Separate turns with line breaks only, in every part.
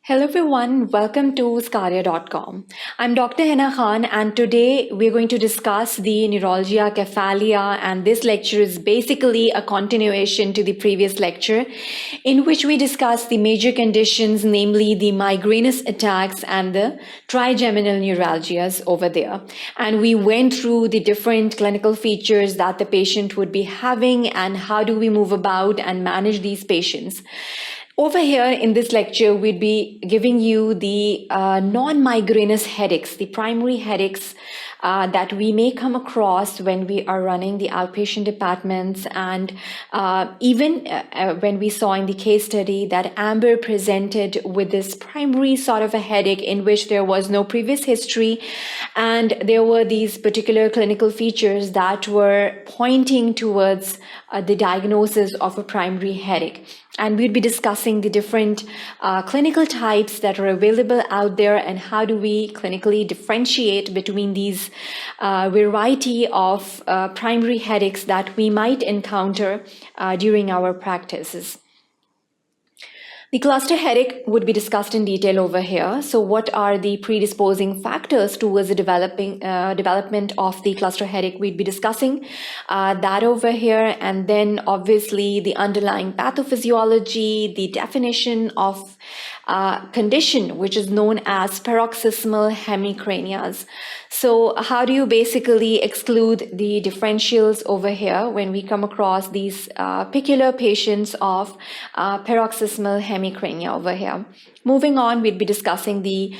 Hello everyone, welcome to sqadia.com. I'm Dr. Hina Khan and today we're going to discuss the Neurologia Cefalea, and this lecture is basically a continuation to the previous lecture in which we discussed the major conditions, namely the migrainous attacks and the trigeminal neuralgias over there. And we went through the different clinical features that the patient would be having and how do we move about and manage these patients. Over here in this lecture, we'd be giving you the non-migrainous headaches, the primary headaches that we may come across when we are running the outpatient departments, and even when we saw in the case study that Amber presented with this primary sort of a headache in which there was no previous history and there were these particular clinical features that were pointing towards the diagnosis of a primary headache. And we'd be discussing the different clinical types that are available out there and how do we clinically differentiate between these variety of primary headaches that we might encounter during our practices. The cluster headache would be discussed in detail over here. So what are the predisposing factors towards the development of the cluster headache? We'd be discussing that over here, and then obviously the underlying pathophysiology, the definition of condition which is known as paroxysmal hemicranias. So how do you basically exclude the differentials over here when we come across these peculiar patients of paroxysmal hemicrania over here? Moving on, we'd be discussing the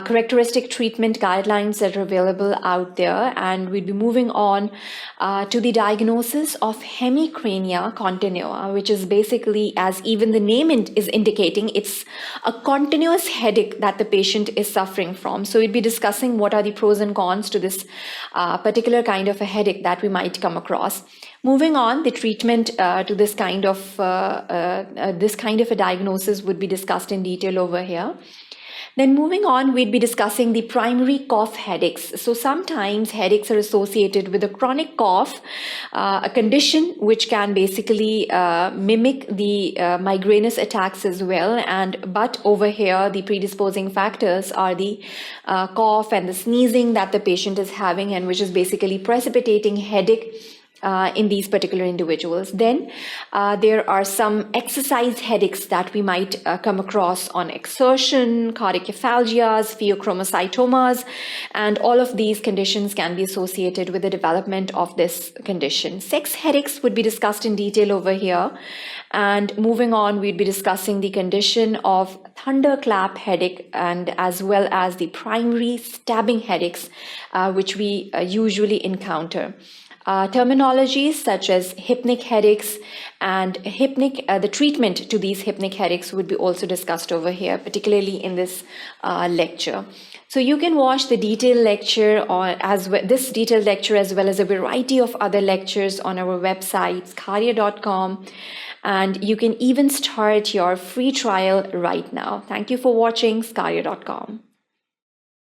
characteristic treatment guidelines that are available out there, and we'd be moving on to the diagnosis of hemicrania continua, which is basically, as even the name is indicating, it's a continuous headache that the patient is suffering from. So we'd be discussing what are the pros and cons to this particular kind of a headache that we might come across. Moving on, the treatment to this kind of a diagnosis would be discussed in detail over here. Then moving on, we'd be discussing the primary cough headaches. So sometimes headaches are associated with a chronic cough, a condition which can basically mimic the migrainous attacks as well. But over here, the predisposing factors are the cough and the sneezing that the patient is having, and which is basically precipitating headache in these particular individuals. Then there are some exercise headaches that we might come across on exertion, cardiophalgias, pheochromocytomas, and all of these conditions can be associated with the development of this condition. Sex headaches would be discussed in detail over here. And moving on, we'd be discussing the condition of thunderclap headache and as well as the primary stabbing headaches, which we usually encounter. Terminologies such as hypnic headaches and the treatment to these hypnic headaches would be also discussed over here, particularly in this lecture. So you can watch the detailed lecture this detailed lecture as well as a variety of other lectures on our website, sqadia.com. And you can even start your free trial right now. Thank you for watching sqadia.com.